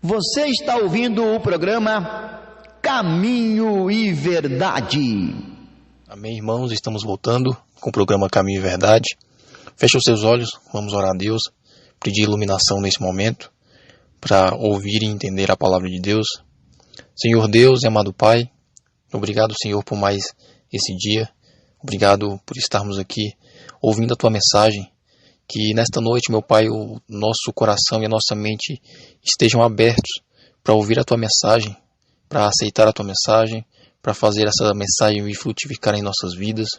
Você está ouvindo o programa Caminho e Verdade. Amém, irmãos? Estamos voltando com o programa Caminho e Verdade. Feche os seus olhos, vamos orar a Deus, pedir iluminação nesse momento, para ouvir e entender a palavra de Deus. Senhor Deus e amado Pai, obrigado, Senhor, por mais esse dia. Obrigado por estarmos aqui ouvindo a Tua mensagem. Que nesta noite, meu Pai, o nosso coração e a nossa mente estejam abertos para ouvir a Tua mensagem, para aceitar a Tua mensagem, para fazer essa mensagem vir frutificar em nossas vidas.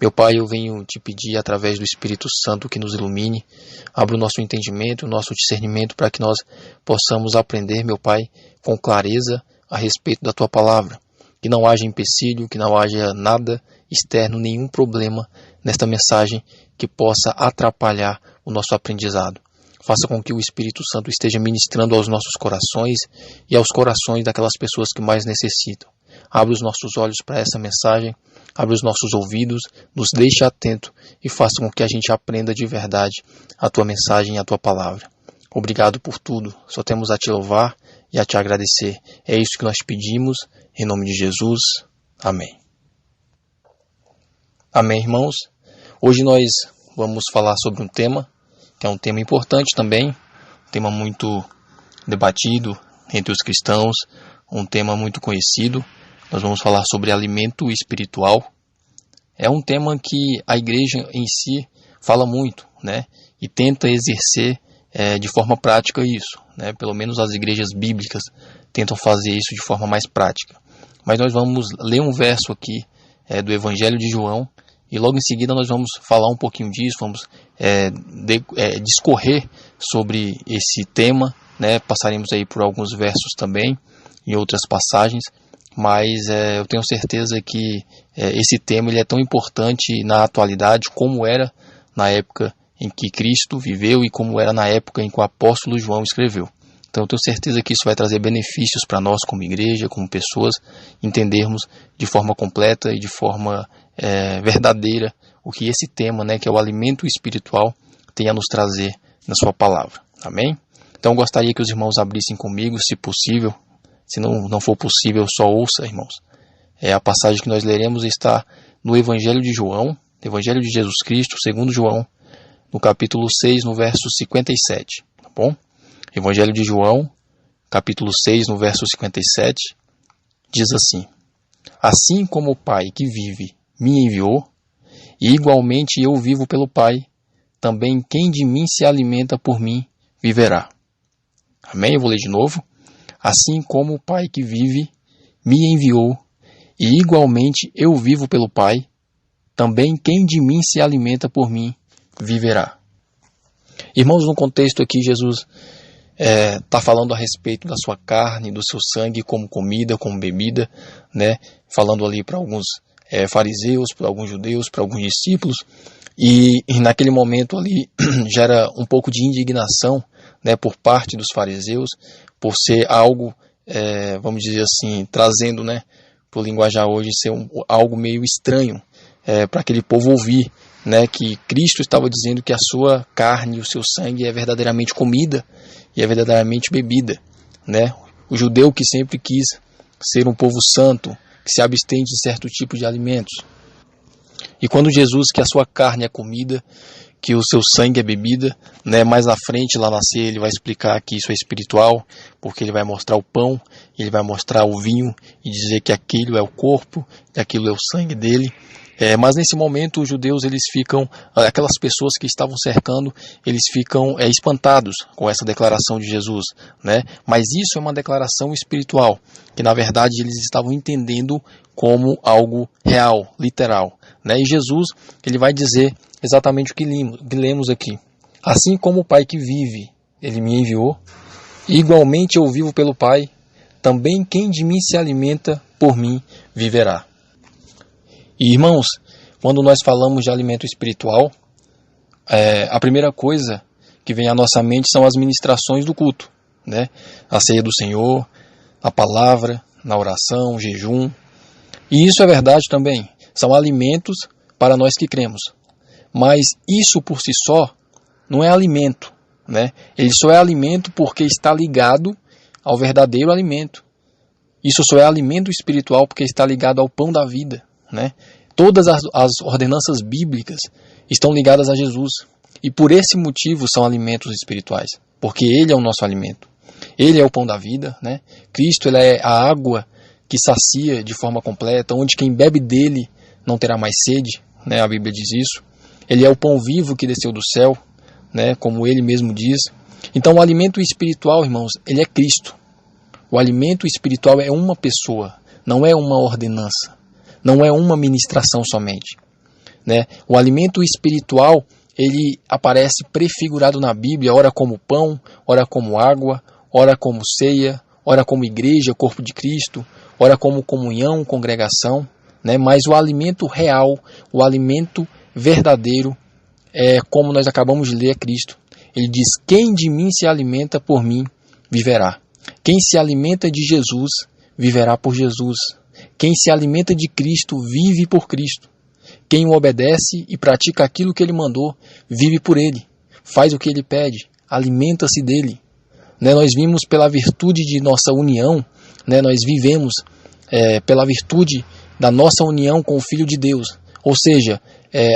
Meu Pai, eu venho te pedir através do Espírito Santo que nos ilumine, abra o nosso entendimento, o nosso discernimento para que nós possamos aprender, meu Pai, com clareza a respeito da Tua palavra. Que não haja empecilho, que não haja nada externo, nenhum problema nesta mensagem que possa atrapalhar o nosso aprendizado. Faça com que o Espírito Santo esteja ministrando aos nossos corações e aos corações daquelas pessoas que mais necessitam. Abra os nossos olhos para essa mensagem, abra os nossos ouvidos, nos deixe atento e faça com que a gente aprenda de verdade a Tua mensagem e a Tua palavra. Obrigado por tudo, só temos a Te louvar e a Te agradecer. É isso que nós pedimos, em nome de Jesus. Amém. Amém, irmãos? Hoje nós vamos falar sobre um tema, que é um tema importante também, um tema muito debatido entre os cristãos, um tema muito conhecido. Nós vamos falar sobre alimento espiritual. É um tema que a igreja em si fala muito, né? E tenta exercer de forma prática isso, né? Pelo menos as igrejas bíblicas tentam fazer isso de forma mais prática. Mas nós vamos ler um verso aqui do Evangelho de João, e logo em seguida nós vamos falar um pouquinho disso, vamos discorrer sobre esse tema, né? Passaremos aí por alguns versos também, em outras passagens, mas eu tenho certeza que esse tema ele é tão importante na atualidade como era na época em que Cristo viveu e como era na época em que o apóstolo João escreveu. Então eu tenho certeza que isso vai trazer benefícios para nós como igreja, como pessoas, entendermos de forma completa e de forma verdadeira o que esse tema, né, que é o alimento espiritual, tem a nos trazer na sua palavra. Amém? Então eu gostaria que os irmãos abrissem comigo, se possível. Se não for possível, só ouça, irmãos. A passagem que nós leremos está no Evangelho de João, Evangelho de Jesus Cristo, segundo João, no capítulo 6, no verso 57. Tá bom? Evangelho de João, capítulo 6, no verso 57, diz assim: Assim como o Pai que vive me enviou, e igualmente eu vivo pelo Pai, também quem de mim se alimenta por mim viverá. Amém? Eu vou ler de novo. Assim como o Pai que vive me enviou, e igualmente eu vivo pelo Pai, também quem de mim se alimenta por mim viverá. Irmãos, no contexto aqui, Jesus está falando a respeito da sua carne, do seu sangue como comida, como bebida, né? Falando ali para alguns fariseus, para alguns judeus, para alguns discípulos, e naquele momento ali gera um pouco de indignação, né, por parte dos fariseus, por ser algo, vamos dizer assim, trazendo, né, para o linguajar hoje, ser algo meio estranho para aquele povo ouvir, né, que Cristo estava dizendo que a sua carne e o seu sangue é verdadeiramente comida e é verdadeiramente bebida, né? O judeu que sempre quis ser um povo santo, que se abstém de certo tipo de alimentos. E quando Jesus, que a sua carne é comida, que o seu sangue é bebida, né? Mais à frente, lá na ceia, ele vai explicar que isso é espiritual, porque ele vai mostrar o pão, ele vai mostrar o vinho e dizer que aquilo é o corpo, que aquilo é o sangue dele. Mas nesse momento os judeus, eles ficam, aquelas pessoas que estavam cercando, eles ficam espantados com essa declaração de Jesus, né? Mas isso é uma declaração espiritual, que na verdade eles estavam entendendo como algo real, literal, né? E Jesus, ele vai dizer exatamente o que lemos aqui. Assim como o Pai que vive, ele me enviou, e igualmente eu vivo pelo Pai, também quem de mim se alimenta, por mim viverá. E irmãos, quando nós falamos de alimento espiritual, a primeira coisa que vem à nossa mente são as ministrações do culto, né? A ceia do Senhor, a palavra, na oração, o jejum. E isso é verdade também, são alimentos para nós que cremos. Mas isso por si só não é alimento, né? Ele só é alimento porque está ligado ao verdadeiro alimento. Isso só é alimento espiritual porque está ligado ao pão da vida, né? Todas as ordenanças bíblicas estão ligadas a Jesus. E por esse motivo são alimentos espirituais. Porque Ele é o nosso alimento. Ele é o pão da vida, né? Cristo, ele é a água que sacia de forma completa, onde quem bebe dele não terá mais sede, né? A Bíblia diz isso. Ele é o pão vivo que desceu do céu, né? Como ele mesmo diz. Então o alimento espiritual, irmãos, ele é Cristo. O alimento espiritual é uma pessoa, não é uma ordenança, não é uma ministração somente, né? O alimento espiritual, ele aparece prefigurado na Bíblia, ora como pão, ora como água, ora como ceia, ora como igreja, corpo de Cristo, ora como comunhão, congregação, né? Mas o alimento real, o alimento verdadeiro, é como nós acabamos de ler, é Cristo. Ele diz: quem de mim se alimenta, por mim viverá. Quem se alimenta de Jesus, viverá por Jesus. Quem se alimenta de Cristo, vive por Cristo. Quem o obedece e pratica aquilo que ele mandou, vive por ele. Faz o que ele pede, alimenta-se dele. Né? Nós vimos pela virtude de nossa união, né? Nós vivemos pela virtude da nossa união com o Filho de Deus. Ou seja,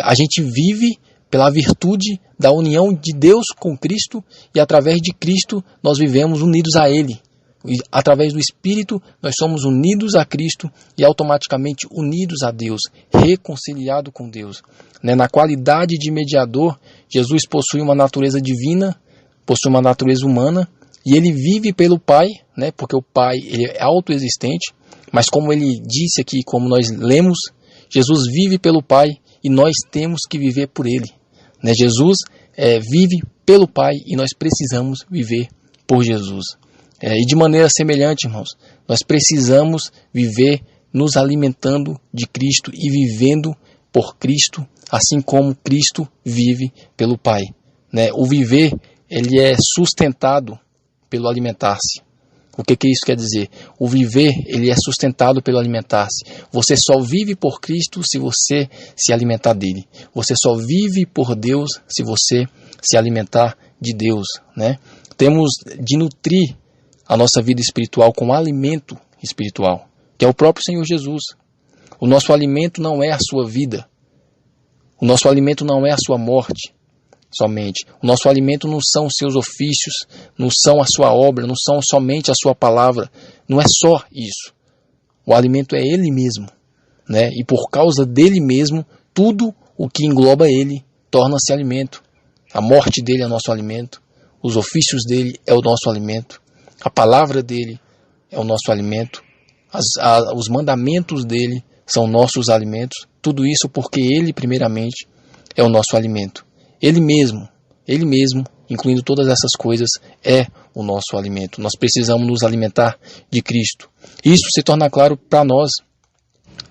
a gente vive pela virtude da união de Deus com Cristo, e através de Cristo nós vivemos unidos a Ele. E através do Espírito nós somos unidos a Cristo e automaticamente unidos a Deus, reconciliado com Deus. Né? Na qualidade de mediador, Jesus possui uma natureza divina, possui uma natureza humana, e ele vive pelo Pai, né? Porque o Pai, ele é autoexistente, mas como ele disse aqui, como nós lemos, Jesus vive pelo Pai e nós temos que viver por ele. Né? Jesus vive pelo Pai e nós precisamos viver por Jesus. E de maneira semelhante, irmãos, nós precisamos viver nos alimentando de Cristo e vivendo por Cristo, assim como Cristo vive pelo Pai. Né? O viver, ele é sustentado pelo alimentar-se. O que isso quer dizer? O viver, ele é sustentado pelo alimentar-se. Você só vive por Cristo se você se alimentar dele. Você só vive por Deus se você se alimentar de Deus. Né? Temos de nutrir a nossa vida espiritual com alimento espiritual, que é o próprio Senhor Jesus. O nosso alimento não é a sua vida. O nosso alimento não é a sua morte somente. O nosso alimento não são os seus ofícios, não são a sua obra, não são somente a sua palavra. Não é só isso. O alimento é Ele mesmo. Né? E por causa dele mesmo, tudo o que engloba Ele torna-se alimento. A morte dele é o nosso alimento. Os ofícios dele é o nosso alimento. A palavra dele é o nosso alimento. Os mandamentos dele são nossos alimentos. Tudo isso porque ele, primeiramente, é o nosso alimento. Ele mesmo, incluindo todas essas coisas, é o nosso alimento. Nós precisamos nos alimentar de Cristo. Isso se torna claro para nós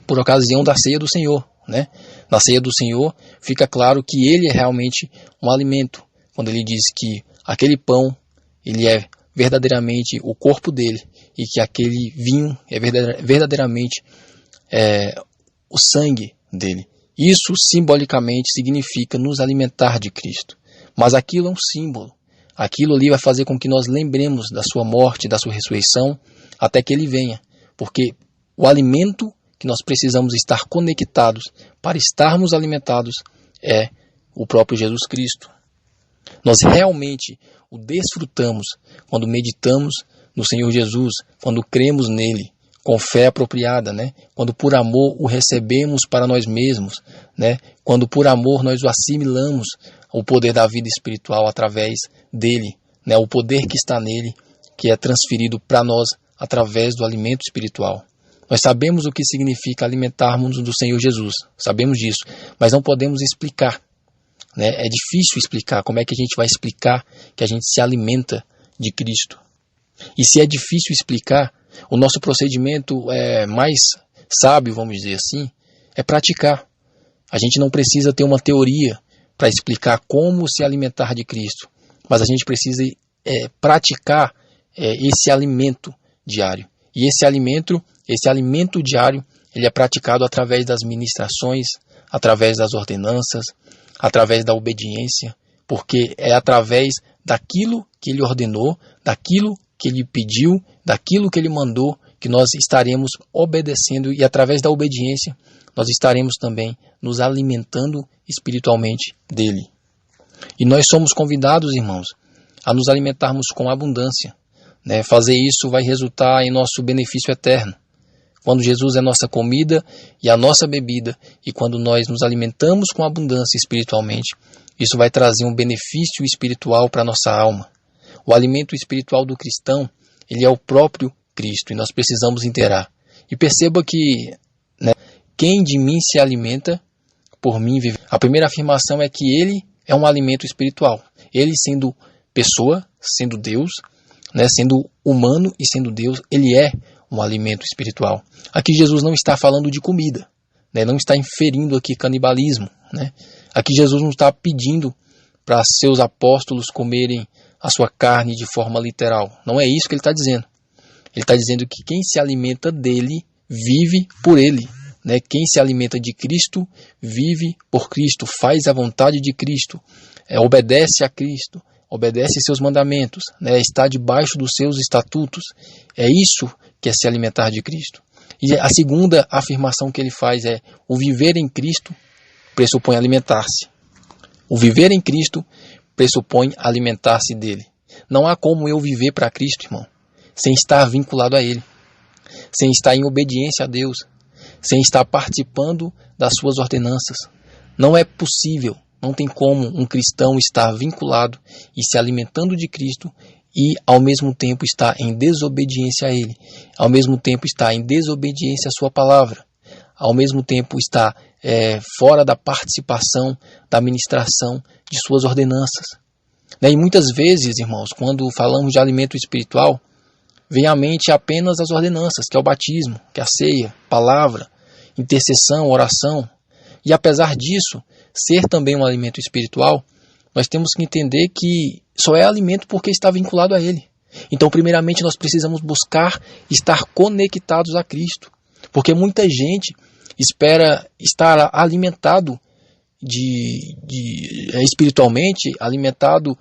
por ocasião da ceia do Senhor. Né? Na ceia do Senhor fica claro que ele é realmente um alimento. Quando ele diz que aquele pão, ele é verdadeiramente o corpo dele, e que aquele vinho é verdadeiramente o sangue dele. Isso simbolicamente significa nos alimentar de Cristo. Mas aquilo é um símbolo. Aquilo ali vai fazer com que nós lembremos da sua morte, da sua ressurreição, até que ele venha. Porque o alimento que nós precisamos estar conectados para estarmos alimentados é o próprio Jesus Cristo. Nós realmente o desfrutamos quando meditamos no Senhor Jesus, quando cremos nele com fé apropriada, né? Quando por amor o recebemos para nós mesmos, né? Quando por amor nós o assimilamos, o poder da vida espiritual através dele, né? O poder que está nele, que é transferido para nós através do alimento espiritual. Nós sabemos o que significa alimentarmos do Senhor Jesus, sabemos disso, mas não podemos explicar. Né? É difícil explicar. Como é que a gente vai explicar que a gente se alimenta de Cristo? E se é difícil explicar, o nosso procedimento mais sábio, vamos dizer assim, é praticar. A gente não precisa ter uma teoria para explicar como se alimentar de Cristo, mas a gente precisa praticar esse alimento diário. E esse alimento diário, ele é praticado através das ministrações, através das ordenanças, através da obediência, porque é através daquilo que ele ordenou, daquilo que Ele pediu, daquilo que Ele mandou, que nós estaremos obedecendo e através da obediência nós estaremos também nos alimentando espiritualmente dele. E nós somos convidados, irmãos, a nos alimentarmos com abundância, né? Fazer isso vai resultar em nosso benefício eterno. Quando Jesus é nossa comida e a nossa bebida, e quando nós nos alimentamos com abundância espiritualmente, isso vai trazer um benefício espiritual para a nossa alma. O alimento espiritual do cristão, ele é o próprio Cristo, e nós precisamos inteirar. E perceba que, né, quem de mim se alimenta, por mim vive. A primeira afirmação é que ele é um alimento espiritual. Ele sendo pessoa, sendo Deus, né, sendo humano e sendo Deus, ele é um alimento espiritual. Aqui Jesus não está falando de comida, né, não está inferindo aqui canibalismo, né. Aqui Jesus não está pedindo para seus apóstolos comerem a sua carne de forma literal. Não é isso que ele está dizendo. Ele está dizendo que quem se alimenta dele, vive por ele. Né? Quem se alimenta de Cristo, vive por Cristo, faz a vontade de Cristo, obedece a Cristo, obedece seus mandamentos, né? Está debaixo dos seus estatutos. É isso que é se alimentar de Cristo. E a segunda afirmação que ele faz é: o viver em Cristo pressupõe alimentar-se. O viver em Cristo pressupõe alimentar-se dele. Não há como eu viver para Cristo, irmão, sem estar vinculado a ele, sem estar em obediência a Deus, sem estar participando das suas ordenanças. Não é possível, não tem como um cristão estar vinculado e se alimentando de Cristo e ao mesmo tempo estar em desobediência a ele, ao mesmo tempo estar em desobediência à sua palavra, ao mesmo tempo estar fora da participação, da administração de suas ordenanças. E muitas vezes, irmãos, quando falamos de alimento espiritual, vem à mente apenas as ordenanças, que é o batismo, que é a ceia, palavra, intercessão, oração. E apesar disso, ser também um alimento espiritual, nós temos que entender que só é alimento porque está vinculado a ele. Então, primeiramente, nós precisamos buscar estar conectados a Cristo. Porque muita gente espera estar alimentado espiritualmente, alimentado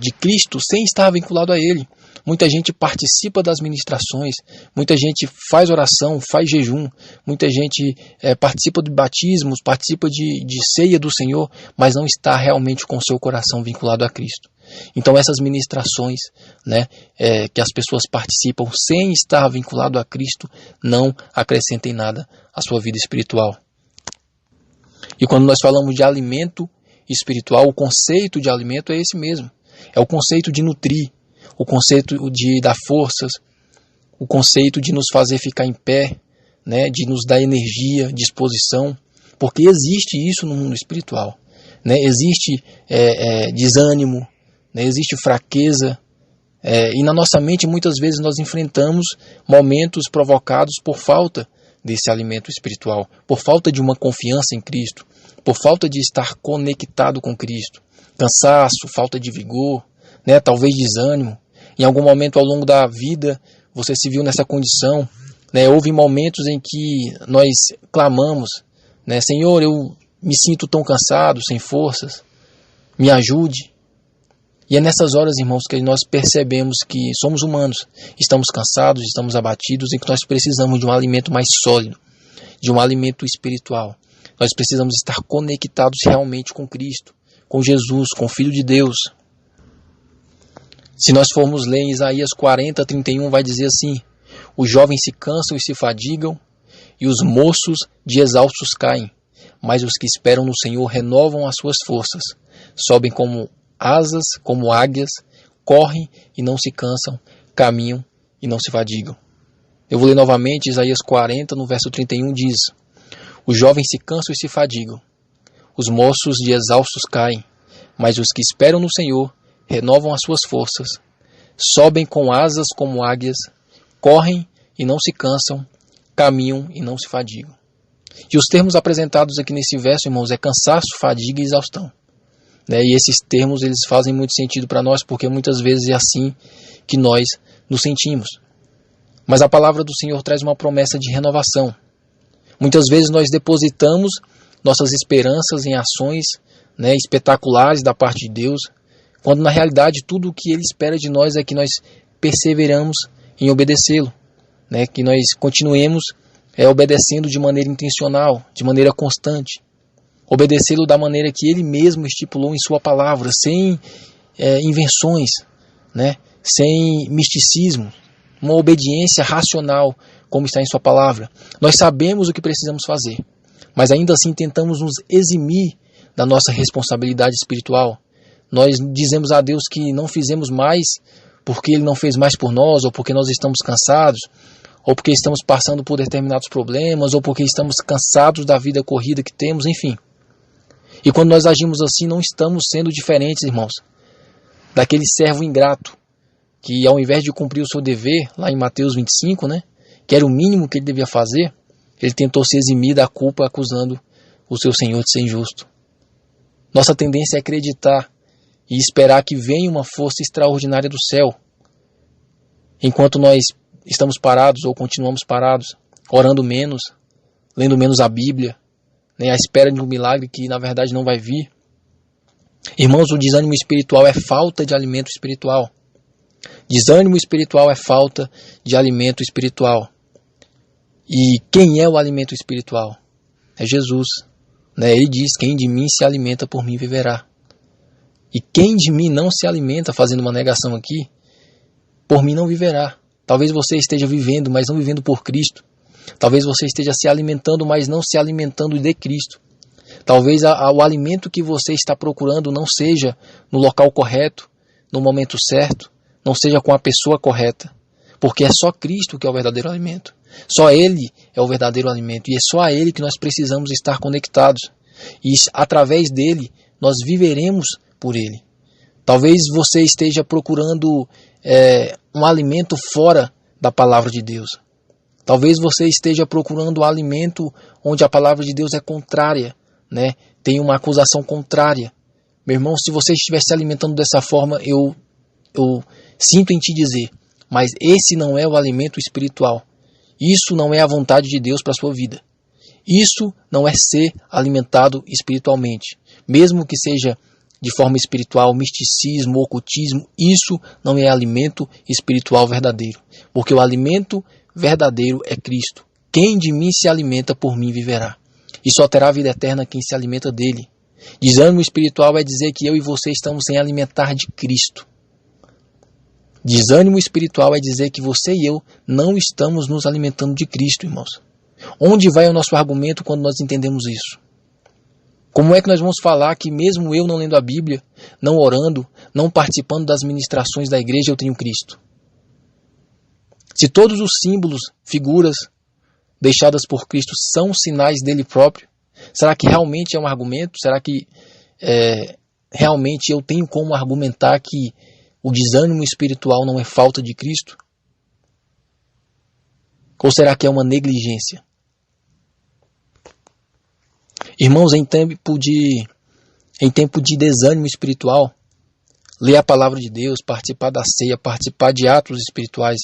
de Cristo, sem estar vinculado a ele. Muita gente participa das ministrações, muita gente faz oração, faz jejum, muita gente participa de batismos, participa de ceia do Senhor, mas não está realmente com o seu coração vinculado a Cristo. Então essas ministrações, né, que as pessoas participam sem estar vinculado a Cristo, não acrescentem nada à sua vida espiritual. E quando nós falamos de alimento espiritual, o conceito de alimento é esse mesmo. É o conceito de nutrir, o conceito de dar forças, o conceito de nos fazer ficar em pé, né, de nos dar energia, disposição, porque existe isso no mundo espiritual. Né? Existe desânimo, né? Existe fraqueza, e na nossa mente muitas vezes nós enfrentamos momentos provocados por falta desse alimento espiritual, por falta de uma confiança em Cristo, por falta de estar conectado com Cristo, cansaço, falta de vigor, né? Talvez desânimo. Em algum momento ao longo da vida você se viu nessa condição, né? Houve momentos em que nós clamamos, né? Senhor, eu me sinto tão cansado, sem forças, me ajude. E é nessas horas, irmãos, que nós percebemos que somos humanos, estamos cansados, estamos abatidos e que nós precisamos de um alimento mais sólido, de um alimento espiritual. Nós precisamos estar conectados realmente com Cristo, com Jesus, com o Filho de Deus. Se nós formos ler em Isaías 40, 31, vai dizer assim: os jovens se cansam e se fadigam, e os moços de exaustos caem, mas os que esperam no Senhor renovam as suas forças, sobem como asas, como águias, correm e não se cansam, caminham e não se fadigam. Eu vou ler novamente Isaías 40, no verso 31, diz: os jovens se cansam e se fadigam, os moços de exaustos caem, mas os que esperam no Senhor renovam as suas forças, sobem com asas como águias, correm e não se cansam, caminham e não se fadigam. E os termos apresentados aqui nesse verso, irmãos, é cansaço, fadiga e exaustão. E esses termos eles fazem muito sentido para nós, porque muitas vezes é assim que nós nos sentimos. Mas a palavra do Senhor traz uma promessa de renovação. Muitas vezes nós depositamos nossas esperanças em ações, né, espetaculares da parte de Deus, quando na realidade tudo o que Ele espera de nós é que nós perseveramos em obedecê-lo, né? Que nós continuemos obedecendo de maneira intencional, de maneira constante. Obedecê-lo da maneira que ele mesmo estipulou em sua palavra, sem invenções, né? Sem misticismo, uma obediência racional, como está em sua palavra. Nós sabemos o que precisamos fazer, mas ainda assim tentamos nos eximir da nossa responsabilidade espiritual. Nós dizemos a Deus que não fizemos mais porque Ele não fez mais por nós, ou porque nós estamos cansados, ou porque estamos passando por determinados problemas, ou porque estamos cansados da vida corrida que temos, enfim. E quando nós agimos assim, não estamos sendo diferentes, irmãos, daquele servo ingrato, que ao invés de cumprir o seu dever, lá em Mateus 25, né, que era o mínimo que ele devia fazer, ele tentou se eximir da culpa acusando o seu Senhor de ser injusto. Nossa tendência é acreditar e esperar que venha uma força extraordinária do céu, enquanto nós estamos parados ou continuamos parados, orando menos, lendo menos a Bíblia, à espera de um milagre que na verdade não vai vir. Irmãos, o desânimo espiritual é falta de alimento espiritual. Desânimo espiritual é falta de alimento espiritual. E quem é o alimento espiritual? É Jesus. Ele diz: quem de mim se alimenta, por mim viverá. E quem de mim não se alimenta, fazendo uma negação aqui, por mim não viverá. Talvez você esteja vivendo, mas não vivendo por Cristo. Talvez você esteja se alimentando, mas não se alimentando de Cristo. Talvez o alimento que você está procurando não seja no local correto, no momento certo, não seja com a pessoa correta. Porque é só Cristo que é o verdadeiro alimento. Só Ele é o verdadeiro alimento. E é só a Ele que nós precisamos estar conectados. E através dEle, nós viveremos por Ele. Talvez você esteja procurando um alimento fora da palavra de Deus. Talvez você esteja procurando um alimento onde a palavra de Deus é contrária, tem uma acusação contrária. Meu irmão, se você estiver se alimentando dessa forma, eu sinto em te dizer, mas esse não é o alimento espiritual. Isso não é a vontade de Deus para a sua vida. Isso não é ser alimentado espiritualmente. Mesmo que seja de forma espiritual, misticismo, ocultismo, isso não é alimento espiritual verdadeiro. Porque o alimento verdadeiro é Cristo. Quem de mim se alimenta, por mim viverá. E só terá vida eterna quem se alimenta dele. Desânimo espiritual é dizer que eu e você estamos sem alimentar de Cristo. Desânimo espiritual é dizer que você e eu não estamos nos alimentando de Cristo, irmãos. Onde vai o nosso argumento quando nós entendemos isso? Como é que nós vamos falar que mesmo eu não lendo a Bíblia, não orando, não participando das ministrações da igreja, eu tenho Cristo? Se todos os símbolos, figuras deixadas por Cristo são sinais dele próprio, será que realmente é um argumento? Será que realmente eu tenho como argumentar que o desânimo espiritual não é falta de Cristo? Ou será que é uma negligência? Irmãos, em tempo de desânimo espiritual, ler a palavra de Deus, participar da ceia, participar de atos espirituais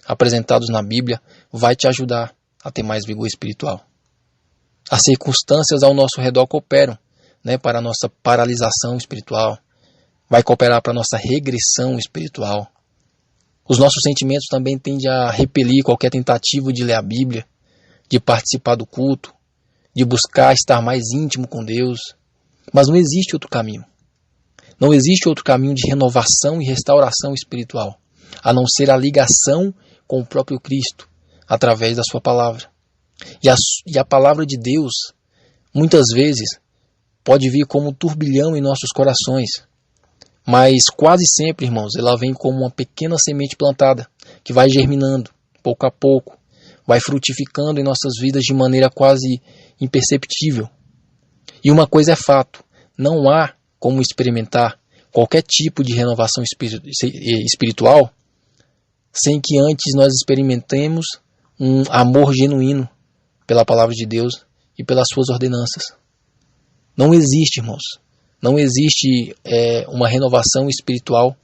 apresentados na Bíblia, vai te ajudar a ter mais vigor espiritual. As circunstâncias ao nosso redor cooperam, para a nossa paralisação espiritual, vai cooperar para a nossa regressão espiritual. Os nossos sentimentos também tendem a repelir qualquer tentativa de ler a Bíblia, de participar do culto, de buscar estar mais íntimo com Deus. Mas não existe outro caminho. Não existe outro caminho de renovação e restauração espiritual, a não ser a ligação com o próprio Cristo, através da sua palavra. E a palavra de Deus, muitas vezes, pode vir como um turbilhão em nossos corações. Mas quase sempre, irmãos, ela vem como uma pequena semente plantada, que vai germinando, pouco a pouco, vai frutificando em nossas vidas de maneira quase imperceptível. E uma coisa é fato, não há como experimentar qualquer tipo de renovação espiritual sem que antes nós experimentemos um amor genuíno pela palavra de Deus e pelas suas ordenanças. Não existe, irmãos, não existe uma renovação espiritual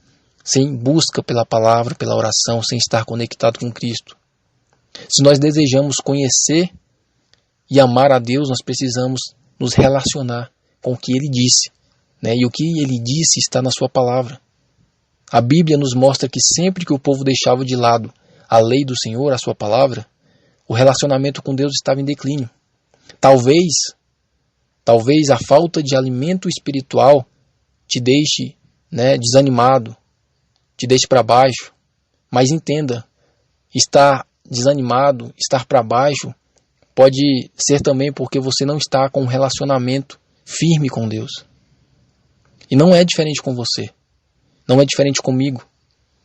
sem busca pela palavra, pela oração, sem estar conectado com Cristo. Se nós desejamos conhecer e amar a Deus, nós precisamos nos relacionar com o que Ele disse. E o que Ele disse está na sua palavra. A Bíblia nos mostra que sempre que o povo deixava de lado a lei do Senhor, a sua palavra, o relacionamento com Deus estava em declínio. Talvez a falta de alimento espiritual te deixe, desanimado, te deixe para baixo. Mas entenda, estar desanimado, estar para baixo, pode ser também porque você não está com um relacionamento firme com Deus. E não é diferente com você. Não é diferente comigo.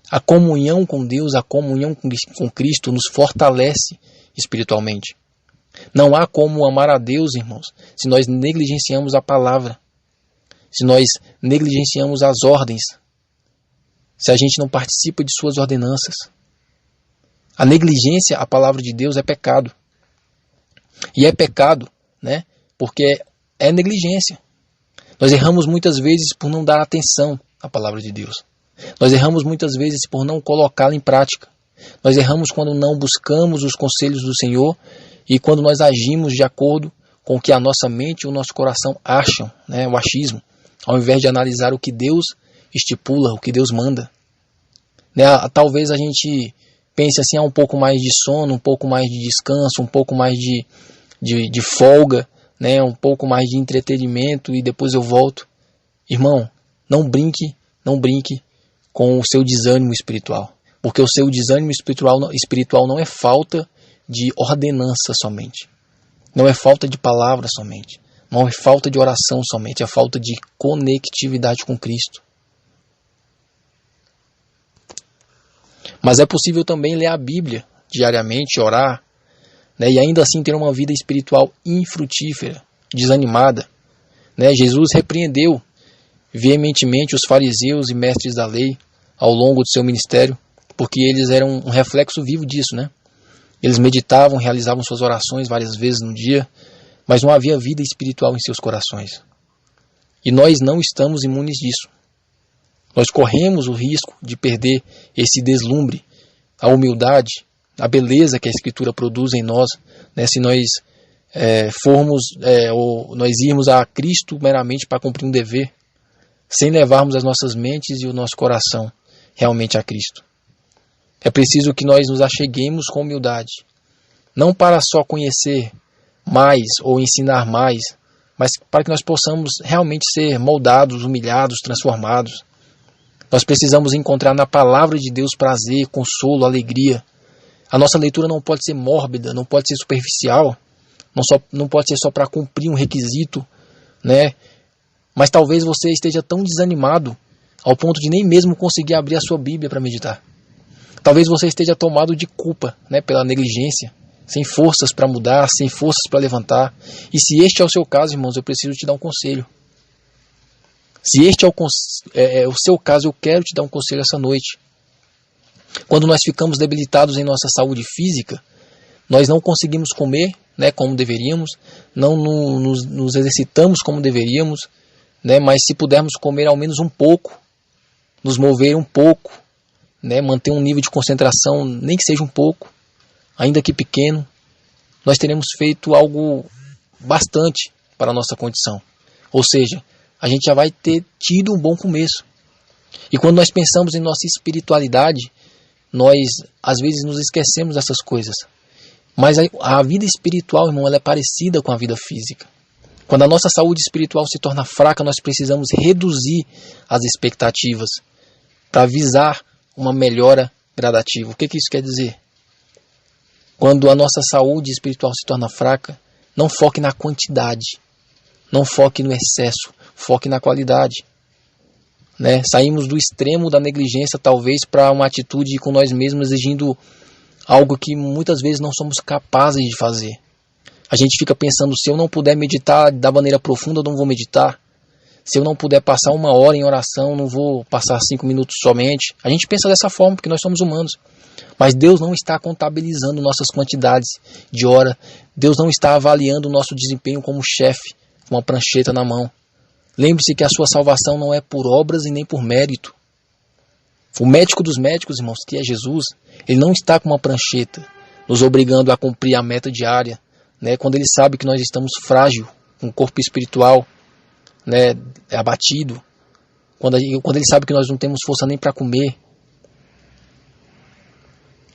A comunhão com Deus, a comunhão com Cristo nos fortalece espiritualmente. Não há como amar a Deus, irmãos, se nós negligenciamos a palavra, se nós negligenciamos as ordens, se a gente não participa de suas ordenanças. A negligência à palavra de Deus é pecado. E é pecado, porque é negligência. Nós erramos muitas vezes por não dar atenção à palavra de Deus. Nós erramos muitas vezes por não colocá-la em prática. Nós erramos quando não buscamos os conselhos do Senhor e quando nós agimos de acordo com o que a nossa mente e o nosso coração acham, o achismo, ao invés de analisar o que Deus estipula, o que Deus manda. Talvez a gente pense assim, um pouco mais de sono, um pouco mais de descanso, um pouco mais de folga, um pouco mais de entretenimento e depois eu volto. Irmão, não brinque com o seu desânimo espiritual, porque o seu desânimo espiritual não é falta de ordenança somente, não é falta de palavra somente, não é falta de oração somente, é falta de conectividade com Cristo. Mas é possível também ler a Bíblia diariamente, orar, e ainda assim ter uma vida espiritual infrutífera, desanimada. Jesus repreendeu veementemente os fariseus e mestres da lei ao longo do seu ministério, porque eles eram um reflexo vivo disso. Eles meditavam, realizavam suas orações várias vezes no dia, mas não havia vida espiritual em seus corações. E nós não estamos imunes disso. Nós corremos o risco de perder esse deslumbre, a humildade, a beleza que a Escritura produz em nós, se nós nós irmos a Cristo meramente para cumprir um dever, sem levarmos as nossas mentes e o nosso coração realmente a Cristo. É preciso que nós nos acheguemos com humildade, não para só conhecer mais ou ensinar mais, mas para que nós possamos realmente ser moldados, humilhados, transformados. Nós precisamos encontrar na palavra de Deus prazer, consolo, alegria. A nossa leitura não pode ser mórbida, não pode ser superficial, não pode ser só para cumprir um requisito, Mas talvez você esteja tão desanimado ao ponto de nem mesmo conseguir abrir a sua Bíblia para meditar. Talvez você esteja tomado de culpa, pela negligência, sem forças para mudar, sem forças para levantar. E se este é o seu caso, irmãos, eu preciso te dar um conselho. Se este é o seu caso, eu quero te dar um conselho essa noite. Quando nós ficamos debilitados em nossa saúde física, nós não conseguimos comer como deveríamos, não nos exercitamos como deveríamos, mas se pudermos comer ao menos um pouco, nos mover um pouco, manter um nível de concentração, nem que seja um pouco, ainda que pequeno, nós teremos feito algo bastante para a nossa condição. Ou seja, a gente já vai ter tido um bom começo. E quando nós pensamos em nossa espiritualidade, nós às vezes nos esquecemos dessas coisas. Mas a vida espiritual, irmão, ela é parecida com a vida física. Quando a nossa saúde espiritual se torna fraca, nós precisamos reduzir as expectativas para visar uma melhora gradativa. O que isso quer dizer? Quando a nossa saúde espiritual se torna fraca, não foque na quantidade, não foque no excesso, foque na qualidade. Saímos do extremo da negligência, talvez, para uma atitude com nós mesmos, exigindo algo que muitas vezes não somos capazes de fazer. A gente fica pensando, se eu não puder meditar da maneira profunda, eu não vou meditar. Se eu não puder passar 1 hora em oração, não vou passar 5 minutos somente. A gente pensa dessa forma, porque nós somos humanos. Mas Deus não está contabilizando nossas quantidades de hora. Deus não está avaliando o nosso desempenho como chefe, com uma prancheta na mão. Lembre-se que a sua salvação não é por obras e nem por mérito. O médico dos médicos, irmãos, que é Jesus, ele não está com uma prancheta, nos obrigando a cumprir a meta diária, quando ele sabe que nós estamos frágil, com o corpo espiritual abatido. quando ele sabe que nós não temos força nem para comer.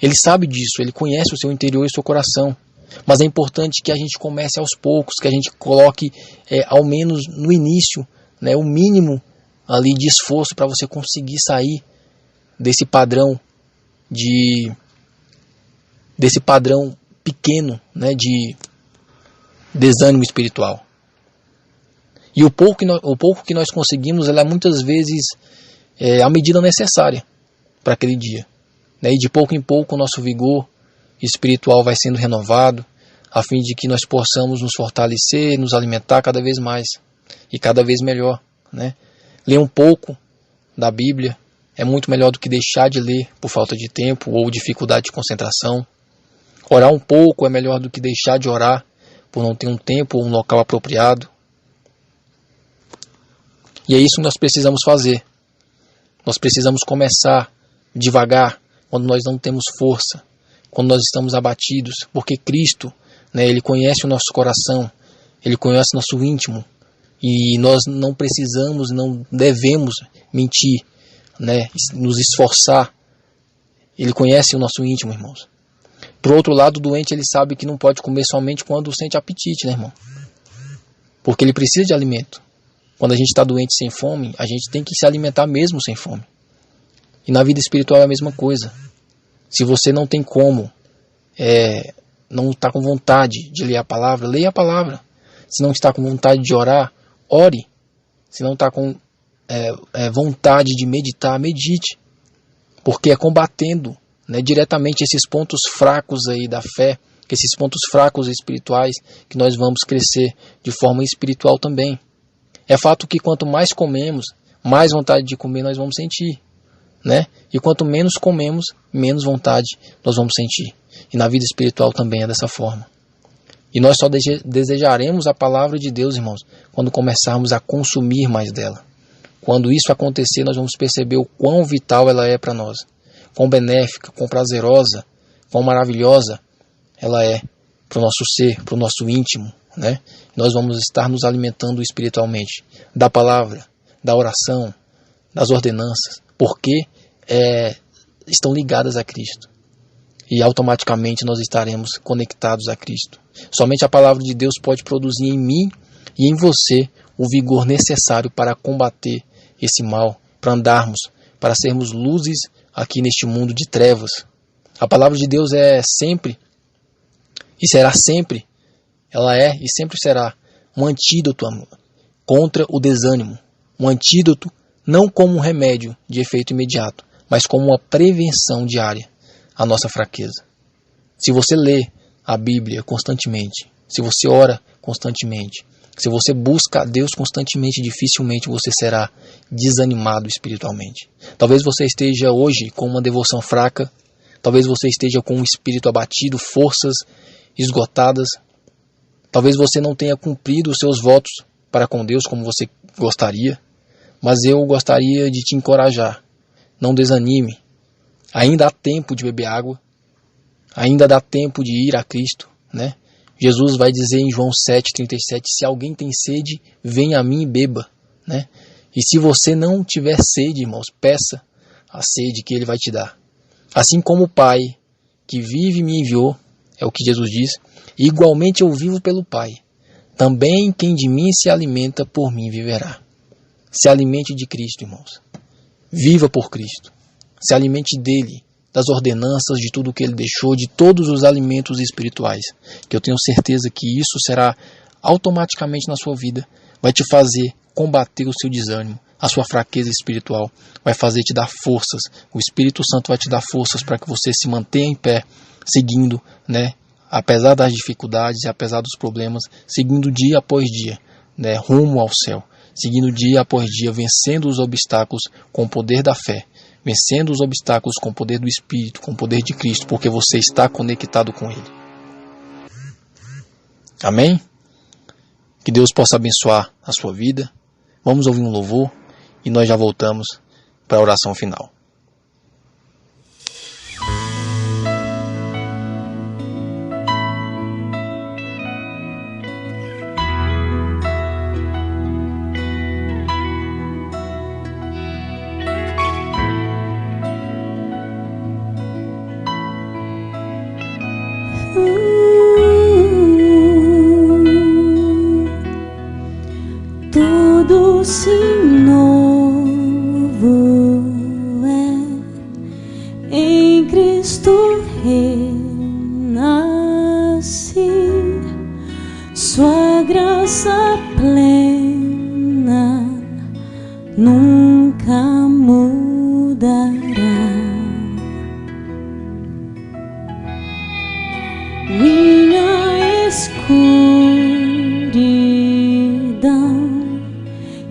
Ele sabe disso, ele conhece o seu interior e o seu coração. Mas é importante que a gente comece aos poucos, que a gente coloque ao menos no início, né, o mínimo ali de esforço para você conseguir sair desse padrão pequeno, né, de desânimo espiritual. E o pouco que nós conseguimos, ela é muitas vezes a medida necessária para aquele dia. Né? E de pouco em pouco o nosso vigor espiritual vai sendo renovado, a fim de que nós possamos nos fortalecer, nos alimentar cada vez mais e cada vez melhor. Né? Ler um pouco da Bíblia é muito melhor do que deixar de ler por falta de tempo ou dificuldade de concentração. Orar um pouco é melhor do que deixar de orar por não ter um tempo ou um local apropriado. E é isso que nós precisamos fazer. Nós precisamos começar devagar, quando nós não temos força, quando nós estamos abatidos, porque Cristo, né, Ele conhece o nosso coração, Ele conhece o nosso íntimo, e nós não precisamos, não devemos mentir, né, nos esforçar. Ele conhece o nosso íntimo, irmãos. Por outro lado, o doente, ele sabe que não pode comer somente quando sente apetite, né, irmão? Porque ele precisa de alimento. Quando a gente está doente sem fome, a gente tem que se alimentar mesmo sem fome. E na vida espiritual é a mesma coisa. Se você não tem como, não está com vontade de ler a palavra, leia a palavra. Se não está com vontade de orar, ore. Se não está com vontade de meditar, medite. Porque é combatendo, né, diretamente esses pontos fracos aí da fé, esses pontos fracos espirituais, que nós vamos crescer de forma espiritual também. É fato que quanto mais comemos, mais vontade de comer nós vamos sentir, né? E quanto menos comemos, menos vontade nós vamos sentir. E na vida espiritual também é dessa forma. E nós só desejaremos a palavra de Deus, irmãos, quando começarmos a consumir mais dela. Quando isso acontecer, nós vamos perceber o quão vital ela é para nós. Quão benéfica, quão prazerosa, quão maravilhosa ela é para o nosso ser, para o nosso íntimo, né? Nós vamos estar nos alimentando espiritualmente da palavra, da oração, das ordenanças, porque estão ligadas a Cristo. E automaticamente nós estaremos conectados a Cristo. Somente a palavra de Deus pode produzir em mim e em você o vigor necessário para combater esse mal, para andarmos, para sermos luzes aqui neste mundo de trevas. A palavra de Deus é sempre e será sempre, ela é e sempre será um antídoto, amor, contra o desânimo. Um antídoto não como um remédio de efeito imediato, mas como uma prevenção diária à nossa fraqueza. Se você lê a Bíblia constantemente, se você ora constantemente, se você busca a Deus constantemente, dificilmente você será desanimado espiritualmente. Talvez você esteja hoje com uma devoção fraca, talvez você esteja com um espírito abatido, forças esgotadas, talvez você não tenha cumprido os seus votos para com Deus como você gostaria, mas eu gostaria de te encorajar. Não desanime. Ainda há tempo de beber água, ainda dá tempo de ir a Cristo, né? Jesus vai dizer em João 7,37, se alguém tem sede, venha a mim e beba, né? E se você não tiver sede, irmãos, peça a sede que Ele vai te dar. Assim como o Pai que vive me enviou, é o que Jesus diz, e igualmente eu vivo pelo Pai. Também quem de mim se alimenta, por mim viverá. Se alimente de Cristo, irmãos. Viva por Cristo. Se alimente dele, das ordenanças, de tudo que ele deixou, de todos os alimentos espirituais, que eu tenho certeza que isso será automaticamente na sua vida, vai te fazer combater o seu desânimo, a sua fraqueza espiritual, vai fazer te dar forças, o Espírito Santo vai te dar forças para que você se mantenha em pé, seguindo, né, apesar das dificuldades e apesar dos problemas, seguindo dia após dia, né, rumo ao céu, seguindo dia após dia, vencendo os obstáculos com o poder da fé, vencendo os obstáculos com o poder do Espírito, com o poder de Cristo, porque você está conectado com Ele. Amém? Que Deus possa abençoar a sua vida. Vamos ouvir um louvor e nós já voltamos para a oração final. Tudo se novo é, em Cristo renasci, sua graça plena nunca mudará. Minha escuridão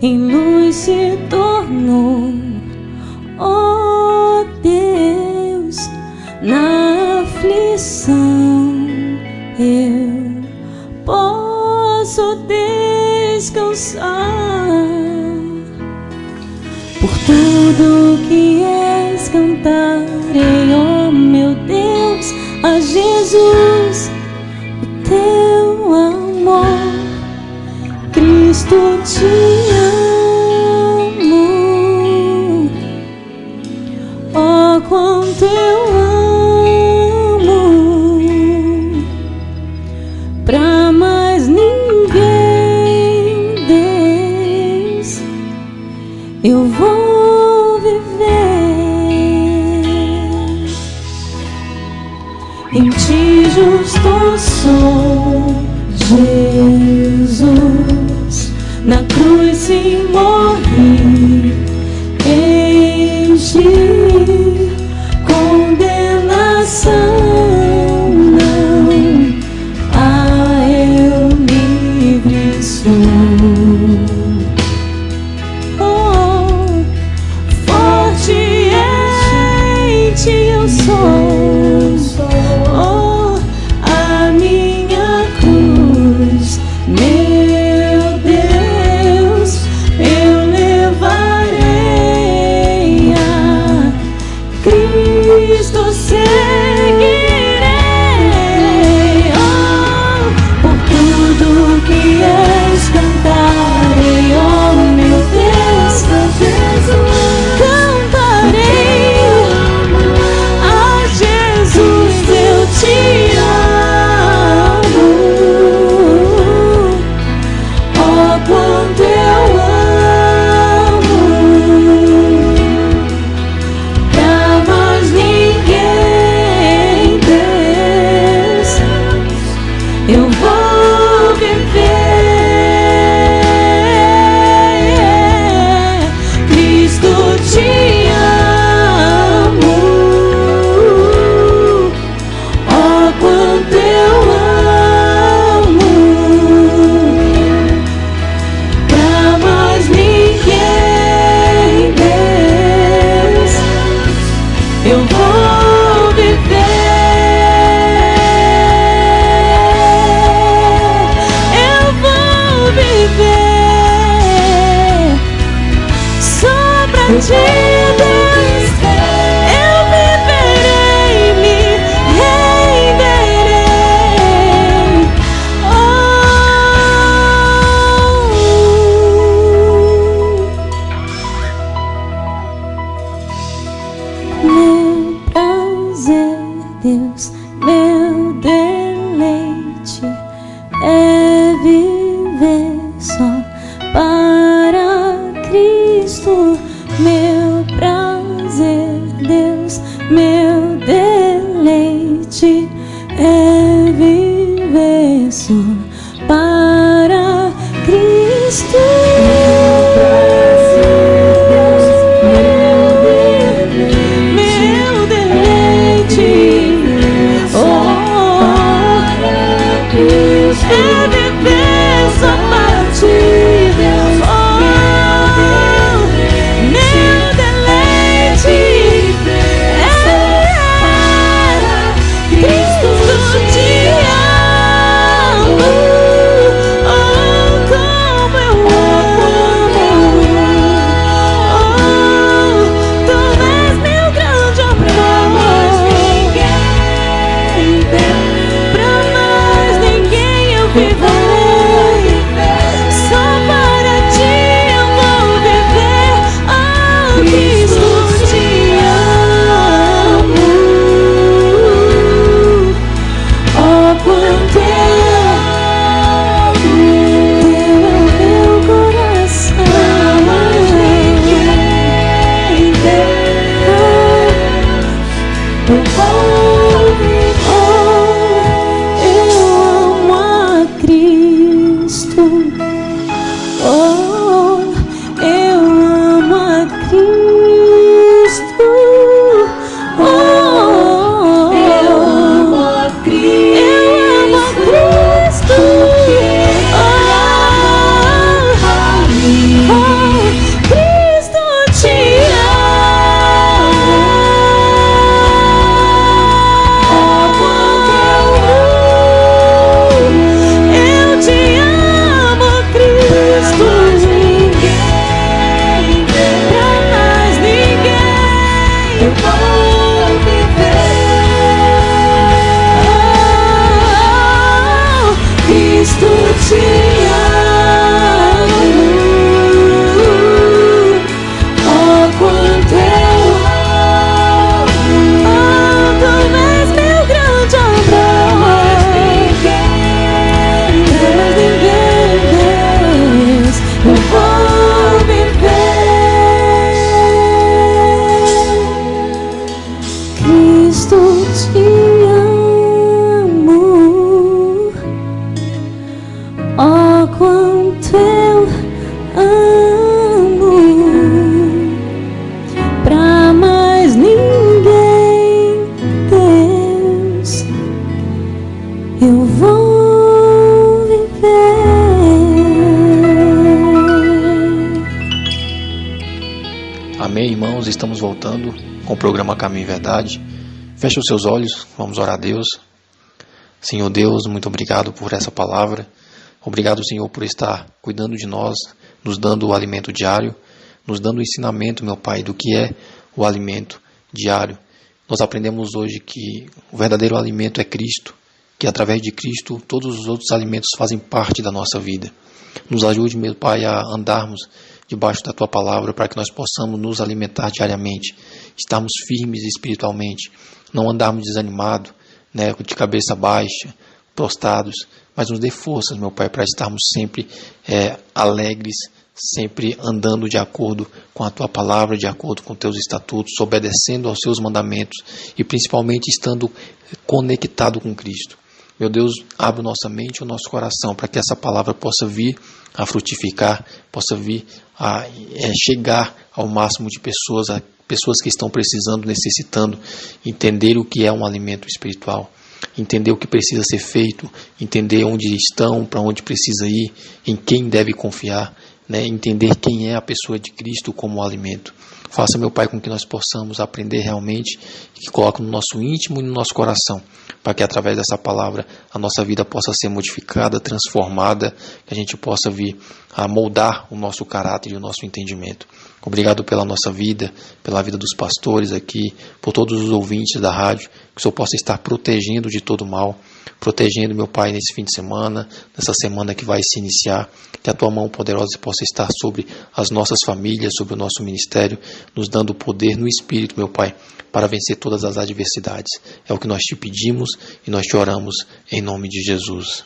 em luz se tornou, oh Deus, na aflição eu posso descansar. Por tudo que és cantarei, oh meu Deus, a Jesus, o teu amor. Cristo, te amo, oh quanto eu amo, pra mais ninguém, Deus, eu vou viver. Em ti justo sou, Jesus, na cruz sim morri, em ti condenação não, eu livre sou. Oh, forte em ti eu sou. Oh, a minha cruz, meu Deus, eu levarei a Cristo, seguirei. Oh, por tudo que és cantarei, oh meu Deus, cantarei a Jesus, eu te amo, oh quanto eu amo, pra mais ninguém, Deus, eu vou viver. Cristo, te amo, oh quanto eu amo, pra mais ninguém, Deus, eu vou viver. Eu vou viver só pra ti, Deus. Eu viverei, me renderei. Meu prazer, Deus, meu deleite é viver só para Cristo. Meu prazer, Deus, meu deleite é viver só para Cristo. Meu deleite, oh, é viver só para ti, Deus. Oh, meu deleite é Cristo, te amo, oh como eu amo, oh, tu és meu grande amor. Pra mais ninguém eu viverei, só para ti eu vou viver. Oh, Cristo, te amo, oh eu vou viver. Amém, irmãos, estamos voltando com o programa Caminho e Verdade. Feche os seus olhos, vamos orar a Deus. Senhor Deus, muito obrigado por essa palavra. Obrigado, Senhor, por estar cuidando de nós, nos dando o alimento diário, nos dando o ensinamento, meu Pai, do que é o alimento diário. Nós aprendemos hoje que o verdadeiro alimento é Cristo, que através de Cristo todos os outros alimentos fazem parte da nossa vida. Nos ajude, meu Pai, a andarmos debaixo da Tua palavra para que nós possamos nos alimentar diariamente, estarmos firmes espiritualmente, não andarmos desanimados, de cabeça baixa, prostrados, mas nos dê forças, meu Pai, para estarmos sempre alegres, sempre andando de acordo com a Tua palavra, de acordo com Teus estatutos, obedecendo aos Seus mandamentos e principalmente estando conectado com Cristo. Meu Deus, abre nossa mente e o nosso coração para que essa palavra possa vir a frutificar, possa vir a chegar ao máximo de pessoas, a pessoas que estão precisando, necessitando, entender o que é um alimento espiritual, entender o que precisa ser feito, entender onde estão, para onde precisa ir, em quem deve confiar, entender quem é a pessoa de Cristo como alimento. Faça, meu Pai, com que nós possamos aprender realmente e que coloque no nosso íntimo e no nosso coração, para que através dessa palavra a nossa vida possa ser modificada, transformada, que a gente possa vir a moldar o nosso caráter e o nosso entendimento. Obrigado pela nossa vida, pela vida dos pastores aqui, por todos os ouvintes da rádio, que o Senhor possa estar protegendo de todo mal, protegendo, meu Pai, nesse fim de semana, nessa semana que vai se iniciar, que a Tua mão poderosa possa estar sobre as nossas famílias, sobre o nosso ministério, nos dando poder no Espírito, meu Pai, para vencer todas as adversidades. É o que nós te pedimos e nós te oramos em nome de Jesus.